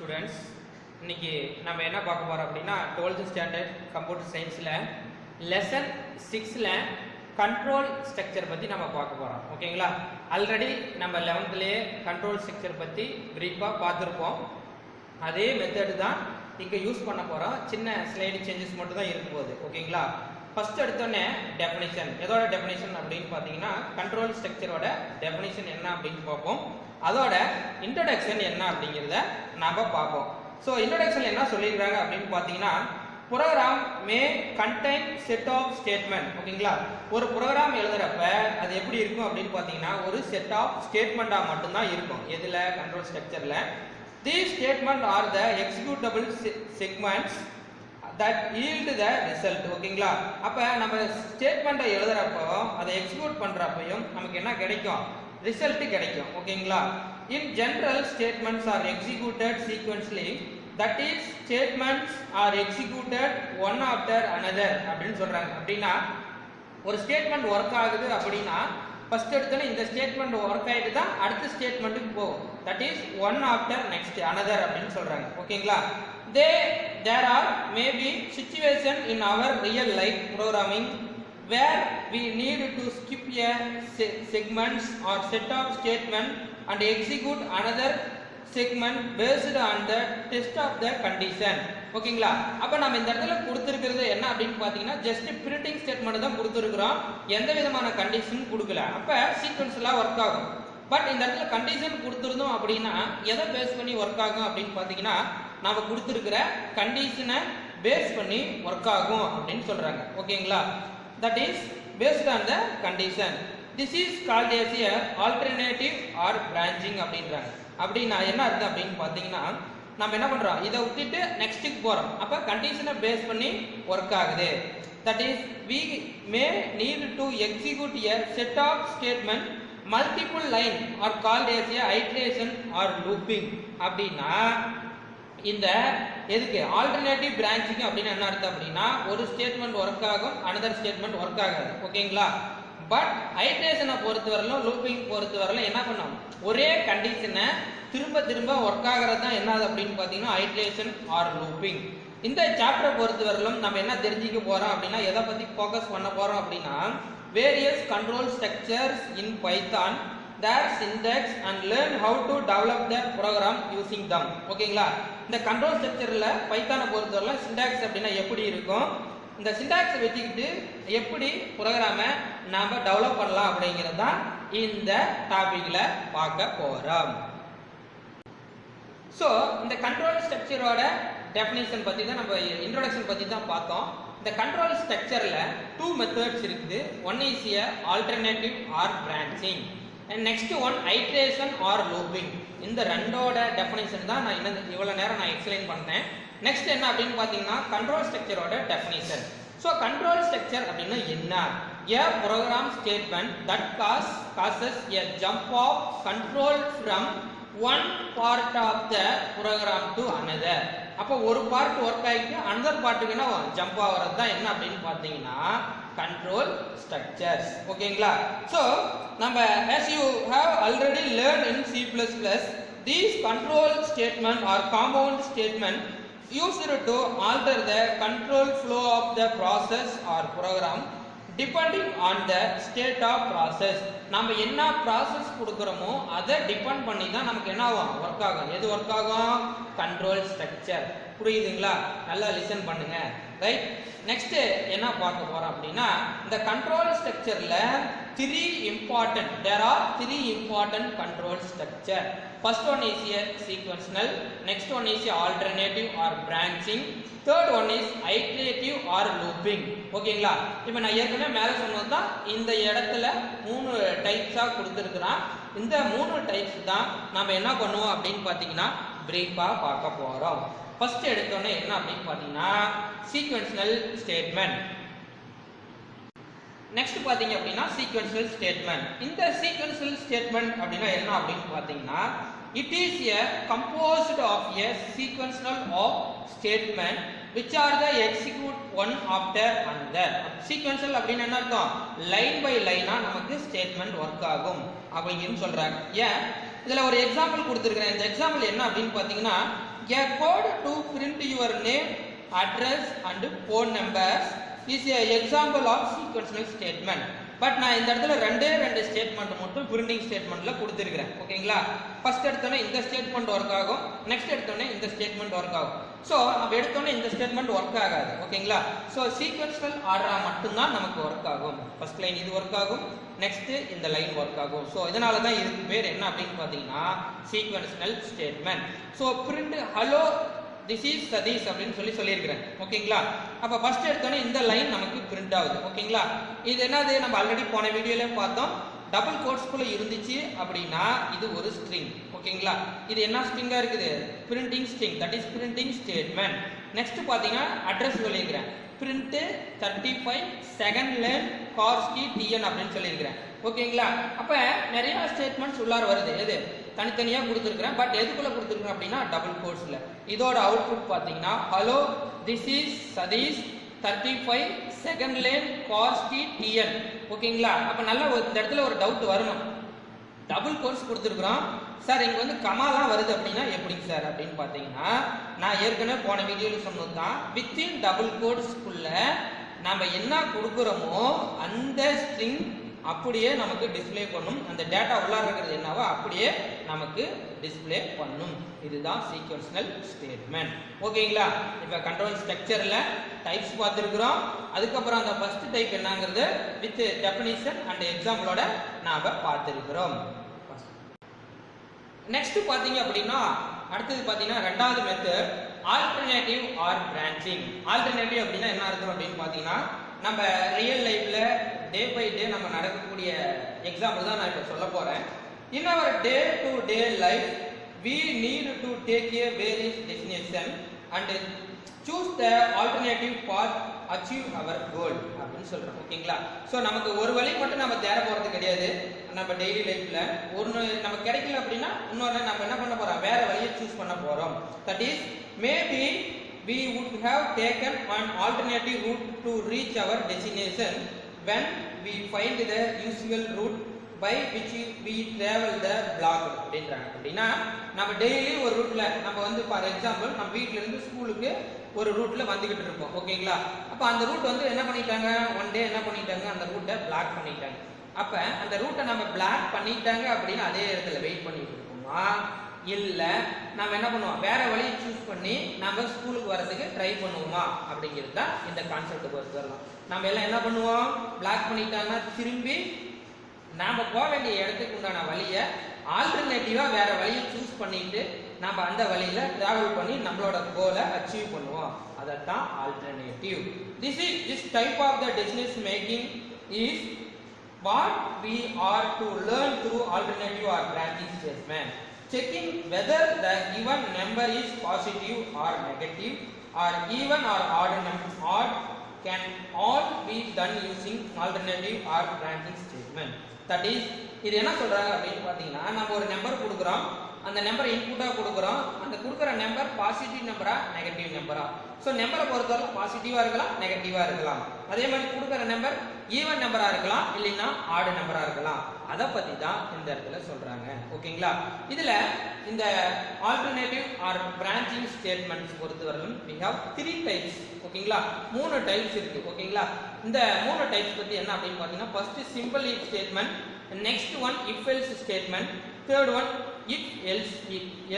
Students, இன்னைக்கு நம்ம என்ன பார்க்க போறோம் அப்படின்னா 12th ஸ்டாண்டர்ட் கம்ப்யூட்டர் சயின்ஸ்ல லெசன் 6ல கண்ட்ரோல் ஸ்ட்ரக்சர் பத்தி நம்ம பார்க்க போறோம். ஓகேங்களா? ஆல்ரெடி நம்ம 11th கண்ட்ரோல் ஸ்ட்ரக்சர் பத்தி பிரீஃபா பார்த்துருப்போம். அதே மெத்தட் தான் இங்க யூஸ் பண்ண போறோம். சின்ன ஸ்லைடு சேஞ்சஸ் மட்டும் தான் இருக்க போகுது. ஓகேங்களா? ஃபர்ஸ்ட் எடுத்தோடனே டெஃபினிஷன். எதோட டெஃபினிஷன் அப்படின்னு பார்த்தீங்கன்னா கண்ட்ரோல் ஸ்ட்ரக்சரோட டெஃபினிஷன் என்ன அப்படின்னு பார்ப்போம். அதோட இன்ட்ரோடக்ஷன் என்ன அப்படிங்கிறத நாம பார்ப்போம். ஸோ இன்ட்ரோடக்ஷன் என்ன சொல்லியிருக்காங்க அப்படின்னு பார்த்தீங்கன்னா program may contain set of statement. ஓகேங்களா? ஒரு ப்ரோக்ராம் எழுதுறப்ப அது எப்படி இருக்கும் அப்படின்னு பார்த்தீங்கன்னா ஒரு செட் ஆஃப் ஸ்டேட்மெண்டா மட்டும்தான் இருக்கும். எதுல? Control ஸ்ட்ரக்சர்ல. These statements are the executable segments that yield the result. ஓகேங்களா? அப்ப நம்ம ஸ்டேட்மெண்ட்டை எழுதுறப்போ அதை எக்ஸிக்யூட் பண்றப்பையும் நமக்கு என்ன கிடைக்கும்? ரிசல்ட் கிடைக்கும். ஓகேங்களா? In general, statements are executed sequentially. That is, statements are executed one after another அப்படின்னு சொல்றாங்க. அப்படின்னா ஒரு ஸ்டேட்மெண்ட் ஒர்க் ஆகுது அப்படின்னா ஃபர்ஸ்ட் எடுத்தோன்னே இந்த ஸ்டேட்மெண்ட் ஒர்க் ஆயிட்டு தான் அடுத்த ஸ்டேட்மெண்ட்டுக்கு போகும். That is one after next another அப்படின்னு சொல்றாங்க. ஓகேங்களா? There are maybe situation in our real life programming where we need to skip a segments or set of statement and execute another segment based on the test of the condition. ஓகேங்களா? அப்ப நம்ம இந்த இடத்துல கொடுத்திருக்கிறது என்ன அப்படின்னு பாத்தீங்கன்னா just printing statement தான் கொடுத்திருக்கிறோம். எந்த விதமான கண்டிஷன் கொடுக்கல. அப்ப சீக்வென்ஸ்லாம் ஒர்க் ஆகும். பட் இந்த இடத்துல கண்டிஷன் கொடுத்திருந்தோம் அப்படின்னா எதை பேஸ் பண்ணி ஒர்க் ஆகும் அப்படின்னு பாத்தீங்கன்னா நாம கொடுத்திருக்கிற கண்டிஷனை பேஸ் பண்ணி ஒர்க் ஆகும் அப்படின்னு சொல்றாங்க. ஓகேங்களா? That is based on the condition. This is called as a alternative or branching அப்படின்றாங்க. அப்படின்னா என்ன அர்த்தம் அப்படின்னு பார்த்தீங்கன்னா நம்ம என்ன பண்றோம்? இதை விட்டுட்டு நெக்ஸ்ட்டுக்கு போறோம். அப்ப கண்டிஷனை பேஸ் பண்ணி ஒர்க் ஆகுது. That is we may need to execute a set of statement multiple line are called as a iteration or looping. அப்படின்னா இந்த எதுக்கு ஆல்டர்னேட்டிவ் பிரான்ச்சிங் அப்படின்னு என்ன அர்த்தம் அப்படின்னா ஒரு ஸ்டேட்மெண்ட் ஒர்க் ஆகும், அனதர் ஸ்டேட்மெண்ட் ஒர்க் ஆகாது. ஓகேங்களா? பட் ஐட்ரேஷனை பொறுத்தவரையிலும் லூப்பிங் பொறுத்தவரையிலும் என்ன பண்ணோம்? ஒரே கண்டிஷனை திரும்ப திரும்ப ஒர்க் ஆகிறது தான் என்னது அப்படின்னு பார்த்தீங்கன்னா ஐட்ரேஷன் ஆர் லூப்பிங். இந்த சாப்டரை பொறுத்தவரையிலும் நம்ம என்ன தெரிஞ்சுக்க போறோம் அப்படின்னா எதை பத்தி ஃபோக்கஸ் பண்ண போறோம் அப்படின்னா various control structures in Python, their syntax and learn how to develop the program using them. ஓகேங்களா? இந்த கண்ட்ரோல் ஸ்ட்ரக்சர்ல பைத்தானை பொறுத்தவரை சிண்டாக்ஸ் அப்படின்னா எப்படி இருக்கும், இந்த சிண்டாக்ஸை வச்சுக்கிட்டு எப்படி ப்ரோக்ராமை நாம டெவலப் பண்ணலாம் அப்படிங்கிறது தான் இந்த டாபிக்ல பார்க்க போறோம். ஸோ இந்த கண்ட்ரோல் ஸ்ட்ரக்சரோட டெஃபினிஷன் பத்தி தான் நம்ம இன்ட்ரோடக்ஷன் பத்தி தான் பார்த்தோம். இந்த கண்ட்ரோல் ஸ்ட்ரக்சர்ல 2 மெத்தட்ஸ் இருக்குது. One is a alternative or branching and next one iteration or looping. இந்த ரெண்டோட டெஃபினிஷன் தான் நான் இவ்வளவு நேரம் நான் எக்ஸ்பிளைன் பண்ணேன். நெக்ஸ்ட் என்ன அப்படின்னு பாத்தீங்கன்னா கண்ட்ரோல் ஸ்ட்ரக்சரோட டெஃபினிஷன். சோ கண்ட்ரோல் ஸ்ட்ரக்சர் அப்படின்னா என்ன? a program statement that causes a jump of control from one part of the program to another. அப்ப ஒரு பார்ட் ஒர்க் ஆயிட்டு another பார்ட்டுக்கு என்ன ஜம்ப் ஆவறது தான் என்ன அப்படின்னு பாத்தீங்கன்னா control structures. ஓகேங்களா? சோ நம்ம as you have already learned in C++, these control statement or compound statement used to alter the control flow of the process or program depending on the state of process. நம்ம என்ன process கொடுக்குறோமோ அதை depend பண்ணி தான் நமக்கு என்ன ஆகும்? Work ஆகும். எது ஒர்க் ஆகும்? Control structure. புரியுதுங்களா? நல்லா லிசன் பண்ணுங்க. ரைட்? நெக்ஸ்ட் என்ன பார்க்க போறோம் அப்படின்னா இந்த control ஸ்ட்ரக்சர்ல there are three important control structure. First one is a sequential, next one is a alternative or branching, third one is iterative or looping. ஓகேங்களா? இப்போ நான் ஏற்கனவே மேல சொன்னது தான் இந்த இடத்துல 3 டைப்ஸா கொடுத்திருக்கிறேன். இந்த 3 டைப்ஸ் தான் நாம என்ன பண்ணுவோம் அப்படின்னு பாத்தீங்கன்னா பிரீஃபா பார்க்க போறோம். ஃபர்ஸ்ட் எடுத்தோன்னே என்ன அப்படின்னு பாத்தீங்கன்னா சீக்வென்ஷனல் ஸ்டேட்மெண்ட். நெக்ஸ்ட் பாத்தீங்க அப்படின்னா சீக்வென்ஷியல் ஸ்டேட்மெண்ட். இந்த சீக்வென்ஷியல் ஸ்டேட்மெண்ட் அப்படின்னா என்ன அப்படின்னு பாத்தீங்கன்னா it is a composed of a sequential of statement which are the execute one after another. sequential அப்படின்னா என்ன அர்த்தம்? லைன் பை லைனா நமக்கு ஸ்டேட்மெண்ட் ஒர்க் ஆகும் அப்படின்னு சொல்றாங்க. ஏன் இதுல ஒரு எக்ஸாம்பிள் கொடுத்திருக்கேன். இந்த எக்ஸாம்பிள் என்ன அப்படின்னு பாத்தீங்கன்னா a code to print your name, address and phone numbers is a example of sequential statement. But நான் இந்த இடத்துல ரெண்டு ஸ்டேட்மெண்ட் மட்டும் பிரிண்டிங் ஸ்டேட்மெண்ட்ல கொடுத்துருக்கிறேன். ஓகேங்களா, ஃபர்ஸ்ட் எடுத்தோன்னே இந்த ஸ்டேட்மெண்ட் ஒர்க் ஆகும், நெக்ஸ்ட் எடுத்தோன்னே இந்த ஸ்டேட்மெண்ட் ஒர்க் ஆகும். ஸோ நம்ம எடுத்தோன்னே இந்த ஸ்டேட்மெண்ட் ஒர்க் ஆகாது. ஓகேங்களா, ஸோ சீக்வன்ஷியல் ஆர்டரா மட்டும்தான் நமக்கு ஒர்க் ஆகும். ஃபர்ஸ்ட் லைன் இது ஒர்க் ஆகும், நெக்ஸ்ட் இந்த லைன் ஒர்க் ஆகும். ஸோ இதனால தான் இதுக்கு பேர் என்ன அப்படின்னு பார்த்தீங்கன்னா sequential statement. So print hello this is Satish அப்படின்னு சொல்லியிருக்கிறேன். ஓகேங்களா, அப்போ ஃபர்ஸ்ட் எடுத்தோன்னே இந்த லைன் நமக்கு பிரிண்ட் ஆகுது. ஓகேங்களா, இது என்னது நம்ம ஆல்ரெடி போன வீடியோல பார்த்தோம். டபுள் கோட்ஸ்குள்ள இருந்துச்சு அப்படின்னா இது ஒரு ஸ்ட்ரிங். ஓகேங்களா, இது என்ன ஸ்ட்ரிங்கா இருக்குது? Printing string, that is printing statement. Next பார்த்தீங்கன்னா அட்ரஸ் சொல்லியிருக்கிறேன், பிரிண்ட் 35 செகண்ட் லைன் கார்ஸ்கி டிஎன் அப்படின்னு சொல்லியிருக்கிறேன். ஓகேங்களா, அப்ப நிறைய ஸ்டேட்மெண்ட்ஸ் உள்ளார வருது. எது தனித்தனியா கொடுத்துருக்கிறேன், பட் எதுக்குள்ள கொடுத்துருக்கேன் அப்படின்னா டபுள் கோட்ஸ்ல. இதோட அவுட்புட் பார்த்தீங்கன்னா hello this is Satish 35 second line கார்ஸ்கி டிஎன். ஓகேங்களா, அப்ப நல்லா இந்த இடத்துல ஒரு டவுட் வரணும். டபுள் கோட்ஸ் கொடுத்துருக்குறோம் சார், இங்க வந்து கமாலாம் வருது அப்படின்னா எப்படிங்க சார் அப்படின்னு பார்த்தீங்கன்னா, நான் ஏற்கனவே போன வீடியோல சொன்னது தான், வித்தின் டபுள் கோட்ஸ்க்குள்ள நம்ம என்ன கொடுக்குறோமோ அந்த ஸ்ட்ரிங் அப்படியே நமக்கு டிஸ்ப்ளே பண்ணும். அந்த டேட்டா உள்ளார இருக்கிறது என்னவோ அப்படியே நமக்கு டிஸ்ப்ளே பண்ணும். இதுதான் சீக்வென்ஷியல் ஸ்டேட்மெண்ட். ஓகேங்களா, இப்போ கண்ட்ரோல் ஸ்ட்ரக்சர்ல டைப்ஸ் பார்த்துருக்குறோம். அதுக்கப்புறம் அந்த ஃபர்ஸ்ட் டைப் என்னங்கிறது வித் டெஃபினிஷன் அண்ட் எக்ஸாம்பிளோட நாம பார்த்துருக்கிறோம். நெக்ஸ்ட் பாத்தீங்க அப்படின்னா அடுத்தது பாத்தீங்கன்னா ரெண்டாவது method alternative or branching. Alternative அப்படின்னா என்ன அர்த்தம் அப்படின்னு பாத்தீங்கன்னா, நம்ம ரியல் லைஃப்ல டே பை டே நம்ம நடக்கக்கூடிய எக்ஸாம்பிள் தான் நான் இப்போ சொல்ல போறேன். In our day to day life we need to take a various destination and choose the alternative path achieve our goal அப்படின்னு சொல்றோம். ஓகேங்களா, சோ நமக்கு ஒரு வழி மட்டும் நம்ம தேட போறது கிடையாது. நம்ம டெய்லி லைஃப்ல ஒன்னு நமக்கு கிடைக்கல அப்படின்னா இன்னொரு நம்ம என்ன பண்ண போறோம், வேற வழியை சூஸ் பண்ண போறோம். That is maybe we would have taken an alternative route to reach our destination when we find the usual route by which we travel the block அப்படின்றாங்க. அப்படின்னா நம்ம டெய்லி ஒரு ரூட்ல நம்ம வந்து ஃபார் எக்ஸாம்பிள் நம்ம வீட்ல இருந்து ஸ்கூலுக்கு ஒரு ரூட்ல வந்துகிட்டு இருப்போம். ஓகேங்களா, அப்ப அந்த ரூட் வந்து என்ன பண்ணிட்டாங்க, ஒன் டே என்ன பண்ணிட்டாங்க, அந்த ரூட்டை பிளாக் பண்ணிட்டாங்க. அப்ப அந்த ரூட்டை நம்ம பிளாக் பண்ணிட்டாங்க அப்படின்னு அதே இடத்துல வெயிட் பண்ணிட்டு இருக்கோமா, இல்ல நம்ம என்ன பண்ணுவோம், வேற வழியை சூஸ் பண்ணி நம்ம ஸ்கூலுக்கு வரதுக்கு ட்ரை பண்ணுவோமா அப்படிங்கிறது தான் இந்த கான்செப்ட் பொறுத்து வரலாம். நம்ம எல்லாம் என்ன பண்ணுவோம், பிளாக் பண்ணிட்டாங்கன்னா திரும்பி நாம போக வேண்டிய இடத்துக்கு உண்டான வழியை ஆல்டர்னேட்டிவா வேற வழியை சூஸ் பண்ணிட்டு நம்ம அந்த வழியில டிராவல் பண்ணி நம்மளோட கோலை அச்சீவ் பண்ணுவோம். அதத்தான் alternative. This type of the decision making is what we are to learn through alternative or branching statement. Checking whether the given number is positive or negative or even or odd number odd can all be done using alternative or branching statement. That is, இது என்ன சொல்றாங்க அப்படின்னு பாத்தீங்கன்னா, நம்ம ஒரு number கொடுக்குறோம், அந்த number இன்புட்டா கொடுக்குறோம், அந்த கொடுக்குற நம்பர் பாசிட்டிவ் நம்பரா நெகட்டிவ் நம்பரா. ஸோ நம்பரை பொறுத்தவரை பாசிட்டிவா இருக்கலாம் நெகட்டிவா இருக்கலாம். அதே மாதிரி கொடுக்குற நம்பர் ஈவன் நம்பரா இருக்கலாம் இல்லைன்னா ஆட் நம்பரா இருக்கலாம். அதை பத்தி தான் இந்த இடத்துல சொல்றாங்க. ஓகேங்களா, இதுல இந்த ஆல்டர்னேட்டிவ் ஆர் பிரான்ச்சிங் ஸ்டேட்மெண்ட்ஸ் பொறுத்தவரையிலும் we have 3 types. ஓகேங்களா, 3 டைப்ஸ் இருக்கு. ஓகேங்களா, இந்த 3 டைப்ஸ் பத்தி என்ன அப்படின்னு பாத்தீங்கன்னா, first simple if statement, next one if else statement, third one if else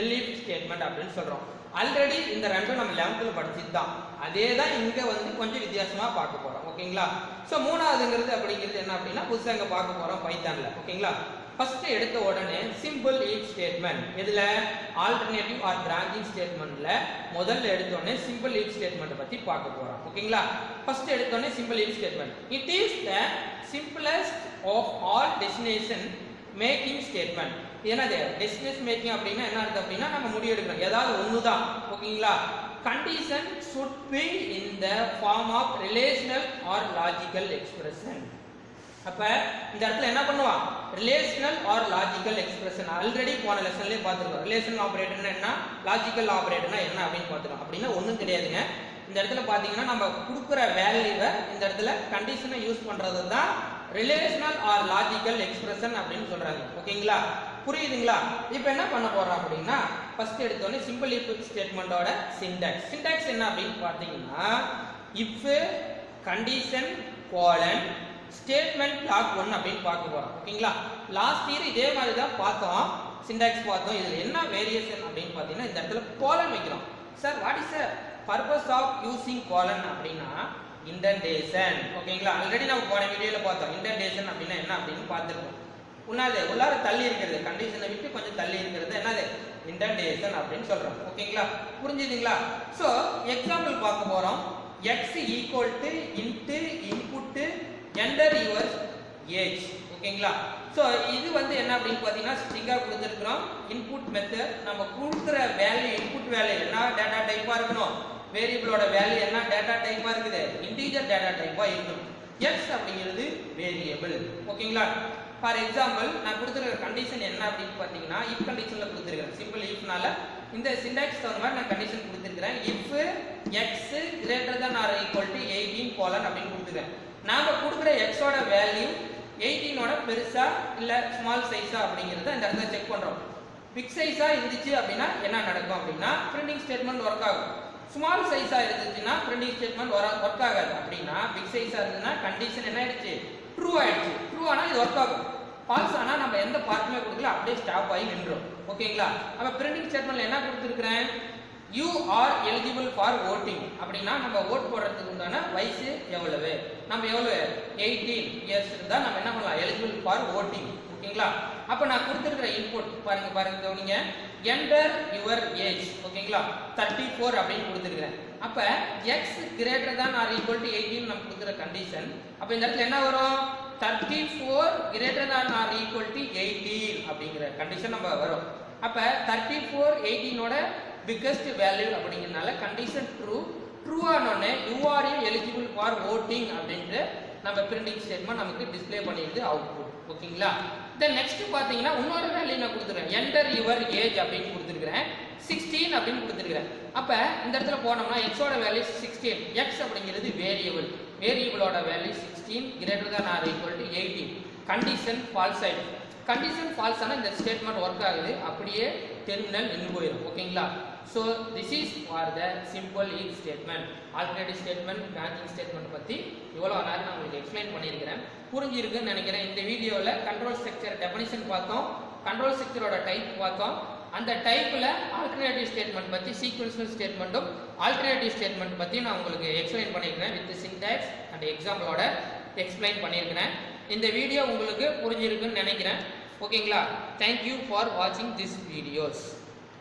elif statement அப்படின்னு சொல்றோம். ஆல்ரெடி இந்த ரெண்டும் நம்ம 11th படிச்சது தான். அதே தான் இங்க வந்து கொஞ்சம் வித்தியாசமா பார்க்க போறோம். ஓகேங்களா, சோ மூணாவதுங்கிறது அப்படிங்கிறது என்ன அப்படின்னா புதுசா இங்க பார்க்க போறோம் பைத்தான்ல. ஓகேங்களா, ஃபர்ஸ்ட் எடுத்த உடனே சிம்பிள் இஃப் ஸ்டேட்மெண்ட், இதுல ஆல்டர்னேட்டிவ் ஆர் பிரான்ச்சிங் ஸ்டேட்மெண்ட்ல முதல்ல எடுத்த உடனே சிம்பிள் இஃப் ஸ்டேட்மெண்ட் பத்தி பார்க்க போறோம். ஓகேங்களா, ஃபர்ஸ்ட் எடுத்த உடனே simple if statement, it is the simplest of all destination making statement. என்னது டெஸ்டினேஷன் மேக்கிங் அப்படின்னா என்ன அர்த்தம் அப்படின்னா, நம்ம முடிவு எடுக்கிறோம் ஏதாவது ஒண்ணுதான். ஓகேங்களா, condition should be in the form of relational or logical expression. அப்ப இந்த இடத்துல என்ன பண்ணுவான், relational or logical expression already போன லெசன்லயே பார்த்துருக்கோம். ரிலேஷனல் ஆபரேட்டர்னா என்ன, லாஜிக்கல் ஆபரேட்டர்னா என்ன அப்படின்னு பார்த்துருக்கோம். அப்படின்னா ஒன்றும் கிடையாதுங்க. இந்த இடத்துல பாத்தீங்கன்னா நம்ம கொடுக்குற வேல்யூவை இந்த இடத்துல கண்டிஷனை யூஸ் பண்றது தான் ரிலேஷனல் ஆர் லாஜிக்கல் எக்ஸ்பிரஷன் அப்படின்னு சொல்றாங்க. ஓகேங்களா, புரியுதுங்களா? இப்போ என்ன பண்ண போறோம் அப்படின்னா ஃபர்ஸ்ட் எடுத்தோடனே சிம்பிள் இஃப் ஸ்டேட்மெண்டோட சின்டாக்ஸ் என்ன அப்படின்னு பார்த்தீங்கன்னா if condition colon statement black 1 அப்படின்னு பார்க்க போறோம். ஓகேங்களா? லாஸ்ட் இயர் இதே மாதிரி தான் பார்த்தோம், சின்டாக்ஸ் பார்த்தோம். இதில் என்ன வேரியேஷன் அப்படின்னு பார்த்தீங்கன்னா இந்த இடத்துல கோலன் வைக்கிறோம். Sir what is the purpose of using colon அப்படின்னா இண்டென்டேஷன். ஓகேங்களா? ஆல்ரெடி நம்ம போன வீடியோல பார்த்தோம் இண்டென்டேஷன் அப்படின்னா என்ன அப்படின்னு பார்த்துருக்கோம். உள்ளார தள்ளி இருக்கிறது, கண்டிஷனை விட்டு கொஞ்சம் தள்ளி இருக்கிறது என்னது இண்டென்டேஷன் அப்படின்னு சொல்றோம். ஓகேங்களா? புரிஞ்சுதுங்களா? ஸோ எக்ஸாம்பிள் பார்க்க போறோம். x equal to into input enter your age. ஓகேங்களா? ஸோ இது வந்து என்ன அப்படின்னு பார்த்தீங்கன்னா ஸ்ட்ரிங்காக கொடுத்துருக்குறோம். இன்புட் மெத்தட் நம்ம கொடுக்குற வேல்யூ இன்புட் வேல்யூ என்ன டேட்டா டைப்பாக இருக்கணும், வேரியபிளோட வேல்யூ என்ன டேட்டா டைப்பாக இருக்குது, இன்டீஜர் டேட்டா டைப்பாக இருக்கணும். எக்ஸ் அப்படிங்கிறது வேரியபிள். ஓகேங்களா? ஃபார் எக்ஸாம்பிள் நான் கொடுத்துருக்கிற கண்டிஷன் என்ன அப்படின்னு பார்த்தீங்கன்னா இஃப் கண்டிஷனில் கொடுத்துருக்கிறேன். சிம்பிள் இஃப்னால இந்த சின்டாக்ஸ் தகுந்த மாதிரி நான் கண்டிஷன் கொடுத்துருக்கிறேன். If x greater than or equal to 18 colon அப்படின்னு கொடுத்துருக்கேன். நாம கொடுக்குற எக்ஸோட வேல்யூ 18ஓட பெருசா இல்ல ஸ்மால் சைஸா அப்படிங்கறத இந்த இடத்துல செக் பண்றோம். பிக் சைஸா இருந்துச்சு அப்படின்னா என்ன நடக்கும் அப்படின்னா பிரிண்டிங் ஸ்டேட்மெண்ட் ஒர்க் ஆகும். ஸ்மால் சைஸா இருந்துச்சுன்னா பிரிண்டிங் ஸ்டேட்மெண்ட் ஒர்க் ஆகாது. அப்படின்னா பிக் சைஸா இருந்துச்சுன்னா கண்டிஷன் என்ன ஆயிடுச்சு, ட்ரூ ஆயிடுச்சு. ட்ரூ ஆனா இது ஒர்க் ஆகும். ஃபால்ஸ் ஆனா நம்ம எந்த பார்ட்டுமே கொடுக்கல, அப்படியே ஸ்டாப் ஆகி நின்றோம். ஓகேங்களா? அப்ப பிரிண்டிங் ஸ்டேட்மெண்ட்ல என்ன கொடுத்துருக்கிறேன், you are eligible for voting அப்படின்னா நம்ம ஓட் போடுறதுக்கு உண்டான வயசு எவ்வளவு, நம்ம எவ்வளவு 18 இயர்ஸ் இருந்தா நம்ம என்ன பண்ணலாம், எலிஜிபிள் ஃபார் ஓட்டிங். ஓகேங்களா? அப்ப நான் கொடுத்துருக்கிற இன்புட் பாருங்க கவனிங்க, என்டர் யுவர் ஏஜ். ஓகேங்களா? 34 அப்படின்னு கொடுத்துருக்கிறேன். அப்ப x greater than or equal to 18 நம்ம கொடுக்குற கண்டிஷன். அப்ப இந்த இடத்துல என்ன வரும், 34 greater than or equal to 18 அப்படிங்கிற கண்டிஷன் நம்ம வரும். அப்ப 34 18ஓட பிக்கஸ்ட் வேல்யூ அப்படிங்கறனால கண்டிஷன் ட்ரூ ஆனோனே you are eligible for voting அப்படின்ற நம்ம பிரிண்டிங் ஸ்டேட்மெண்ட் நமக்கு டிஸ்ப்ளே பண்ணிடுது அவுட்புட். ஓகேங்களா? தென் நெக்ஸ்ட் பாத்தீங்கன்னா இன்னொரு வேல்யூ நான் கொடுத்துறேன், என்டர் யுவர் ஏஜ் அப்படின்னு கொடுத்துருக்கிறேன். 16 அப்படின்னு கொடுத்துருக்கிறேன். அப்ப இந்த இடத்துல போனோம்னா எக்ஸோட வேல்யூ 16, எக்ஸ் அப்படிங்கிறது வேரியபிளோட value 16 greater than or equal to 18. Condition false ஆயிடும். கண்டிஷன் ஃபால்ஸ் ஆனா இந்த ஸ்டேட்மெண்ட் ஒர்க் ஆகுது, அப்படியே டெர்மினல் நின்று போயிடும். ஓகேங்களா? So this is for the simple if statement. Alternative statement, banking statement பத்தி இவ்வளோ நேரம் நான் உங்களுக்கு எக்ஸ்பிளைன் பண்ணியிருக்கிறேன், புரிஞ்சிருக்குன்னு நினைக்கிறேன். இந்த வீடியோவில் கண்ட்ரோல் ஸ்ட்ரக்சர் டெஃபினிஷன் பார்த்தோம், கண்ட்ரோல் ஸ்ட்ரக்சரோட டைப் பார்த்தோம். அந்த டைப்ல ஆல்டர்னேட்டிவ் ஸ்டேட்மெண்ட் பத்தி, சீக்வென்ஷியல் ஸ்டேட்மெண்ட்டும் ஆல்டர்னேட்டிவ் ஸ்டேட்மெண்ட் பத்தி நான் உங்களுக்கு எக்ஸ்பிளைன் பண்ணியிருக்கிறேன். வித் சின்டாக்ஸ் அண்ட் எக்ஸாம்பிளோட எக்ஸ்பிளைன் பண்ணியிருக்கிறேன். இந்த வீடியோ உங்களுக்கு புரிஞ்சிருக்குன்னு நினைக்கிறேன். ஓகேங்களா? தேங்க்யூ ஃபார் வாட்சிங் திஸ் வீடியோஸ்.